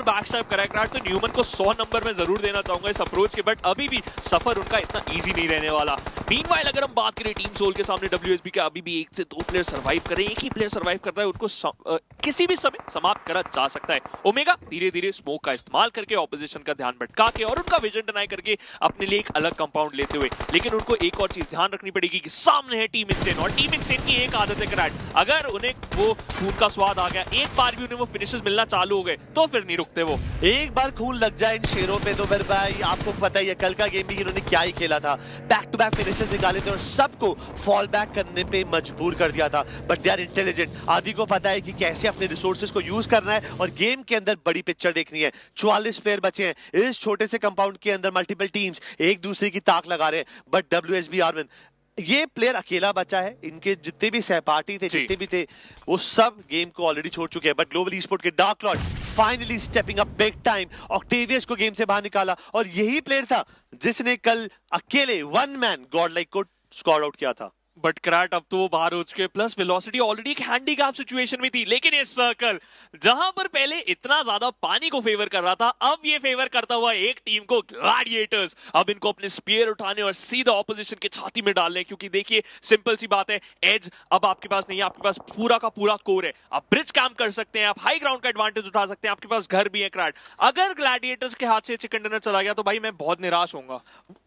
पर back step करा है तो न्यूमन को 100 नंबर में जरूर देना चाहूंगा इस अप्रोच के, बट अभी भी सफर उनका इतना इजी नहीं रहने वाला। मीनवाइल अगर हम बात करें टीम सोल के सामने डब्ल्यूएसबी के अभी भी 1 से 2 प्लेयर सर्वाइव कर रहे हैं। एक ही प्लेयर सर्वाइव करता है, उनको किसी भी समय समाप्त करा जा सकता है। ओमेगा धीरे धीरे स्मोक का इस्तेमाल करके ऑपोजिशन का ध्यान भटका के और उनका विजन डिनाई करके अपने लिए एक अलग कंपाउंड लेते हुए, लेकिन उनको एक और चीज ध्यान रखनी पड़ेगी कि सामने है टीम इंसेन, और टीम इंसेन की एक आदत है क्रैट, अगर उन्हें वो खून का स्वाद आ गया, एक बार भी उन्हें वो फिनिशेस मिलना चालू हो गए तो फिर नहीं रुकते वो। एक बार खून लग जाए इन शेरों पे तो फिर भाई आपको पता ही है कल का गेम भी इन्होंने क्या ही खेला था, बैक टू बैक फिनिशेस निकाले थे और सबको फॉल बैक करने पे मजबूर कर दिया था। बट दे आर इंटेलिजेंट, आदि को पता है कि कैसे अपने रिसोर्सेज को यूज करना है और गेम के अंदर बड़ी पिक्चर देखनी है। 44 प्लेयर बचे हैं इस छोटे से कंपाउंड के अंदर, मल्टीपल टीम्स एक दूसरे की ताक लगा रहे हैं, बट डब्ल्यूएसबी आर्मिन ये प्लेयर अकेला बचा है। इनके जितने भी सहपाठी थे, जितने भी थे, वो सब गेम को ऑलरेडी छोड़ चुके हैं। बट ग्लोबल ई-स्पोर्ट के dark Lord finally stepping up big time, Octavius को गेम से बाहर निकाला और यही प्लेयर था जिसने कल अकेले वन मैन गॉड लाइक को स्कोर आउट किया था। बट क्रैट अब तो वो बाहर हो चुके, प्लस वेलोसिटी ऑलरेडी एक हैंडीकैप सिचुएशन में थी। लेकिन ये सर्कल जहां पर पहले इतना ज्यादा पानी को फेवर कर रहा था, अब ये फेवर करता हुआ एक टीम को ग्लैडिएटर्स। अब इनको अपने स्पीयर उठाने और सीधा ऑपोजिशन के छाती में डालने, क्योंकि देखिए सिंपल सी बात है, एज अब आपके पास नहीं है, आपके पास पूरा का पूरा कोर है, आप ब्रिज कैंप कर सकते हैं, आप हाई ग्राउंड का एडवांटेज उठा सकते हैं, आपके पास घर भी है। क्रैट अगर ग्लैडिएटर्स के हाथ से चिकन डिनर चला गया तो भाई मैं बहुत निराश होऊंगा।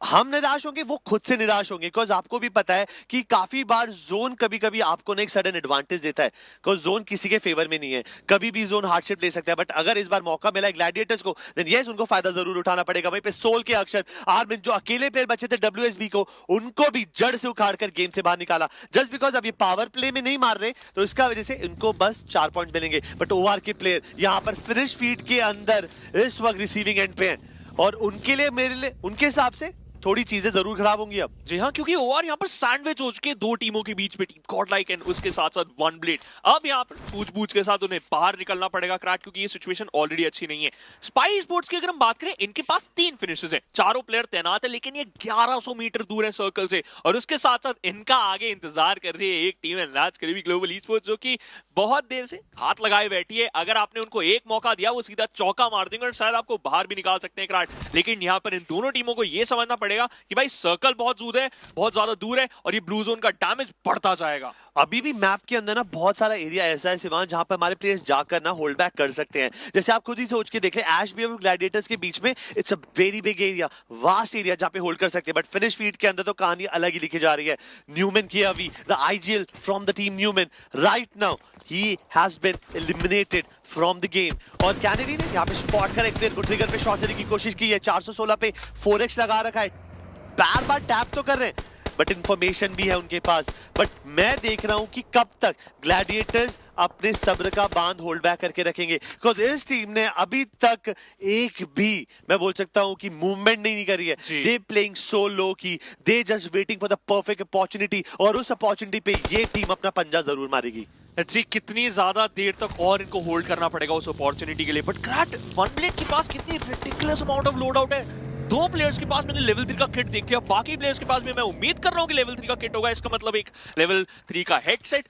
हम निराश होंगे, वो खुद से निराश होंगे, बिकॉज आपको भी पता है कि काफी बार जोन कभी कभी आपको एक सडन एडवांटेज देता है, बिकॉज जोन किसी के फेवर में नहीं है, कभी भी जोन हार्डशिप ले सकता है। बट अगर इस बार मौका मिला है ग्लैडिएटर्स को, देन यस उनको फायदा जरूर उठाना पड़ेगा। वहीं पे सोल के अक्षत आर्मिन जो अकेले प्लेयर बचे थे डब्ल्यूएसबी को, उनको भी जड़ से उखाड़कर गेम से बाहर निकाला। जस्ट बिकॉज अब ये पावर प्ले में नहीं मार रहे तो इसका वजह से इनको बस 4 पॉइंट मिलेंगे। बट ओआर के प्लेयर यहाँ पर फिनिश फीड के अंदर इस वक्त रिसीविंग एंड पे हैं और उनके लिए, मेरे लिए, उनके हिसाब से थोड़ी चीजें जरूर खराब होंगी अब। जी हाँ, क्योंकि ओआर यहाँ पर सैंडविच हो चुके दो टीमों के बीच में, टीम गॉड लाइक एंड उसके साथ साथ वन ब्लेड। अब यहाँ पर सूझबूझ के साथ उन्हें बाहर निकलना पड़ेगा क्रैट, क्योंकि ये सिचुएशन ऑलरेडी अच्छी नहीं है। स्पाई स्पोर्ट्स की अगर हम बात करें, इनके पास 3 फिनिशेस हैं, चारों प्लेयर तैनात है, लेकिन ये 1100 मीटर दूर है सर्कल से, और उसके साथ साथ इनका आगे इंतजार कर रही है एक टीम है नाच करीबी ग्लोबल ई स्पोर्ट्स, जो कि बहुत देर से हाथ लगाए बैठी है। अगर आपने उनको एक मौका दिया वो सीधा चौका मार देंगे और शायद आपको बाहर भी निकाल सकते हैं क्रैट। लेकिन यहाँ पर इन दोनों टीमों को ये समझना पड़ेगा कि भाई सर्कल बहुत ज्यादा दूर है और ये ब्लू जोन का डैमेज बढ़ता जाएगा। अभी भी मैप के अंदर ना बहुत सारा एरिया ऐसा है सिवान जहां पर हमारे प्लेयर्स जाकर ना होल्ड बैक कर सकते हैं। जैसे आप खुद ही सोच के देख ले, ऐश भी और ग्लैडिएटर्स के बीच में it's a very big area, vast area जहां पे होल्ड कर सकते हैं। बट फिनिश फीड के अंदर तो कहानी अलग ही लिखी जा रही है। न्यूमन की अभी the IGL from the team Newman right now he has been eliminated from the game। और कैनेडी ने यहाँ पे स्पॉट कर एक प्लेयर को ट्रिगर पे शॉट देने की कोशिश की है, 416 पे 4x लगा रखा है, बार बार टैप तो कर रहे हैं बट इंफॉर्मेशन भी है उनके पास। बट मैं देख रहा हूं कि कब तक ग्लैडिएटर्स अपने सब्र का बांध होल्ड बैक करके रखेंगे, बिकॉज इस टीम ने अभी तक एक भी, मैं बोल सकता हूं कि मूवमेंट नहीं करी है। दे प्लेइंग सो लो की they just waiting for the perfect opportunity, और उस अपॉर्चुनिटी पे ये टीम अपना पंजा जरूर मारेगी। जी, कितनी ज्यादा देर तक और इनको होल्ड करना पड़ेगा उस अपॉर्चुनिटी के लिए। बट क्रैट वन ब्लेड के पास कितनी ridiculous amount of load out है। 2 प्लेयर्स के पास मैंने लेवल 3 का किट देख लिया, बाकी प्लेयर्स के पास भी मैं उम्मीद कर रहा हूं कि लेवल 3 का किट होगा। इसका मतलब एक लेवल 3 का हेडसेट,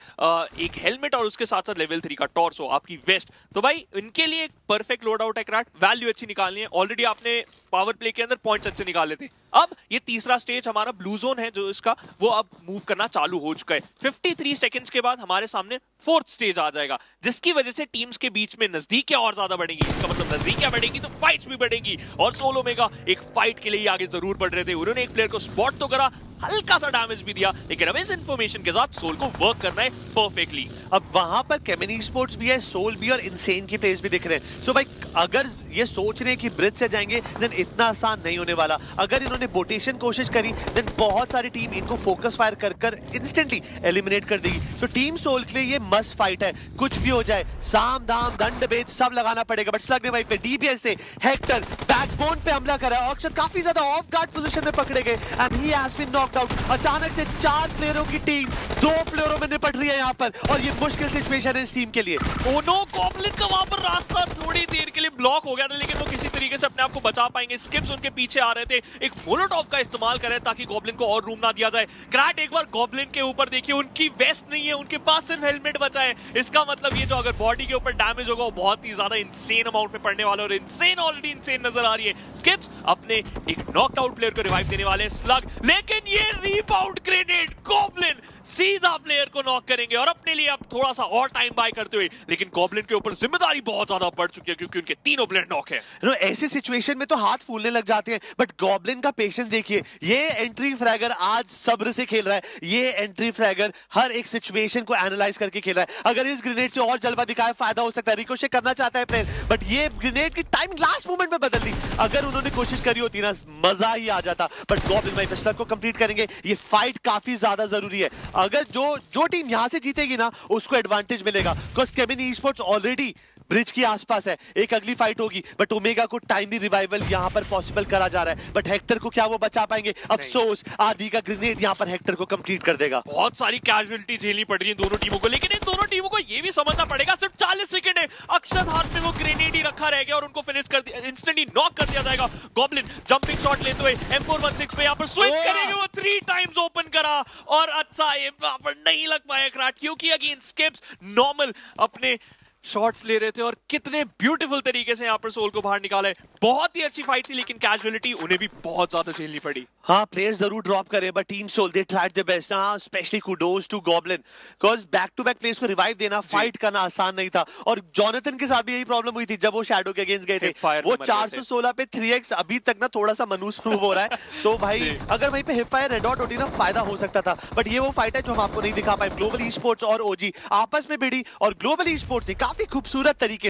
एक हेलमेट और उसके साथ साथ लेवल 3 का टॉर्सो, आपकी वेस्ट। तो भाई इनके लिए एक परफेक्ट लोड आउट है क्रैट, वैल्यू अच्छी निकालनी है। ऑलरेडी आपने पावर प्ले के अंदर पॉइंट्स अच्छे निकाले थे। अब ये तीसरा स्टेज हमारा ब्लू जोन है जो इसका, वो अब मूव करना चालू हो चुका है। 53 सेकंड्स के बाद हमारे सामने 4th स्टेज आ जाएगा, जिसकी वजह से टीम्स के बीच में नजदीकियां और ज्यादा बढ़ेंगी। इसका मतलब नजदीकियां बढ़ेगी तो फाइट्स भी बढ़ेंगी, और सोल ओमेगा एक फाइट के लिए आगे जरूर बढ़ रहे थे। उन्होंने एक प्लेयर को स्पॉट तो करा, हल्का सा डैमेज भी दिया, लेकिन अब इस इंफॉर्मेशन के साथ सोल को वर्क करना है परफेक्टली। अब वहां पर केमिनी स्पोर्ट्स भी है, सोल भी और इनसेन के प्लेयर्स भी दिख रहे हैं। सो भाई अगर ये सोच रहे हैं कि ब्रिज से जाएंगे देन इतना आसान नहीं होने वाला। अगर इन्होंने बोटेशन कोशिश करी देन बहुत सारी टीम इनको फोकस फायर कर कर इंस्टेंटली एलिमिनेट कर देगी। सो टीम सोल के लिए ये मस्ट फाइट है, कुछ भी हो जाए, साम दाम दंड भेद सब लगाना पड़ेगा। बट स्लग ने भाई पे डीपीएस से हेक्टर बैकबोन पे हमला करा, ऑक्शन काफी ज्यादा ऑफ गार्ड पोजीशन में पकड़े गए and he has been knocked knockout. अचानक से 4 प्लेयरों की टीम 2 प्लेयरों में निपट रही है यहाँ पर, और ये मुश्किल सिचुएशन है इस टीम के लिए। ओनो गॉब्लिन का वहां पर रास्ता थोड़ी देर के लिए ब्लॉक हो गया था, लेकिन वो किसी तरीके से अपने आप को बचा पाएंगे। स्किप्स उनके पीछे आ रहे थे, एक मोलोटॉव का इस्तेमाल कर रहे ताकि गॉब्लिन को और रूम ना दिया जाए। क्रैट एक बार गॉब्लिन के ऊपर देखिए, उनकी वेस्ट नहीं है, उनके पास सिर्फ हेलमेट बचा है। इसका मतलब ये जो अगर बॉडी के ऊपर डैमेज होगा वो बहुत ही ज्यादा इंसेन अमाउंट में पड़ने वाला है, और इंसेन ऑलरेडी इंसेन नजर आ रही है। स्किप्स अपने एक नॉकड आउट प्लेयर को रिवाइव देने वाले स्लग, लेकिन ये रीबाउंड ग्रेनेड गॉब्लिन सीधा प्लेयर को नॉक करेंगे और अपने लिए अब थोड़ा सा और टाइम बाय करते हुए। लेकिन गॉब्लिन के ऊपर जिम्मेदारी बहुत ज्यादा बढ़ चुकी है क्योंकि उनके तीनों प्लेयर नॉक है। ऐसी सिचुएशन में तो हाथ फूलने लग जाते हैं, बट गॉब्लिन का पेशेंस देखिए। ये एंट्री फ्रैगर आज सब्र से खेल रहा है। ये एंट्री फ्रैगर हर एक सिचुएशन को एनालाइज करके खेल रहा है। अगर इस ग्रेनेड से और जलवा दिखाए फायदा हो सकता है, रिकोशेट करना चाहता है प्लेयर, बट ये ग्रेनेड की टाइमिंग लास्ट मोमेंट में बदल दी। अगर उन्होंने कोशिश करी होती ना, मजा ही आ जाता। बट गॉब्लिन भाई पिस्टल को कंप्लीट करेंगे। ये फाइट काफी ज्यादा जरूरी है। अगर जो टीम यहां से जीतेगी ना, उसको एडवांटेज मिलेगा, because Kevin esports already bridge के आसपास है। एक अगली फाइट होगी, बट ओमेगा को टाइमली रिवाइवल यहां पर पॉसिबल करा जा रहा है। बट हेक्टर को क्या वो बचा पाएंगे? अफसोस, आदि का ग्रेनेड यहां पर हेक्टर को कंप्लीट कर देगा। बहुत सारी कैजुअलिटी झेलनी पड़ रही है दोनों टीमों को, लेकिन इन दोनों टीमों को ये भी समझना पड़ेगा सिर्फ 40 सेकंड है। अक्षत हाथ में वो ग्रेनेड ही रखा रह गया और उनको फिनिश कर दिया, इंस्टेंटली नॉक कर दिया जाएगा। गॉब्लिन जंपिंग शॉट लेते हुए M416 पे यहां पर स्विच करेंगे, वो 3 टाइम्स ओपन करा और अच्छा ये वहां पर नहीं लग पाया क्रैट, क्योंकि अगेंस्ट स्किप्स नॉर्मल अपने शॉट्स ले रहे थे और कितने ब्यूटीफुल तरीके से यहाँ पर सोल को बाहर निकाला है। बहुत ही अच्छी फाइट थी, लेकिन कैजुअलिटी उन्हें भी बहुत ज्यादा झेलनी पड़ी। हाँ, प्लेयर्स जरूर ड्रॉप करे, but team soul they tried their best. हाँ, specially kudos to Goblin, because back to back players को रिवाइव देना, फाइट करना आसान नहीं था। और जॉनथन के साथ भी यही प्रॉब्लम हुई थी जब वो शैडो के अगेंस्ट गए थे। वो 416 पे 3x अभी तक ना थोड़ा सा मनूस प्रूव हो रहा है। तो भाई अगर वहीं पे हिप फायर रेड डॉट होती ना, फायदा हो सकता था। बट ये वो फाइट है जो हम आपको नहीं दिखा पाए। ग्लोबल ई-स्पोर्ट्स और ओजी आपस में भिड़ी, और ग्लोबल ई-स्पोर्ट्स ने काफी खूबसूरत तरीके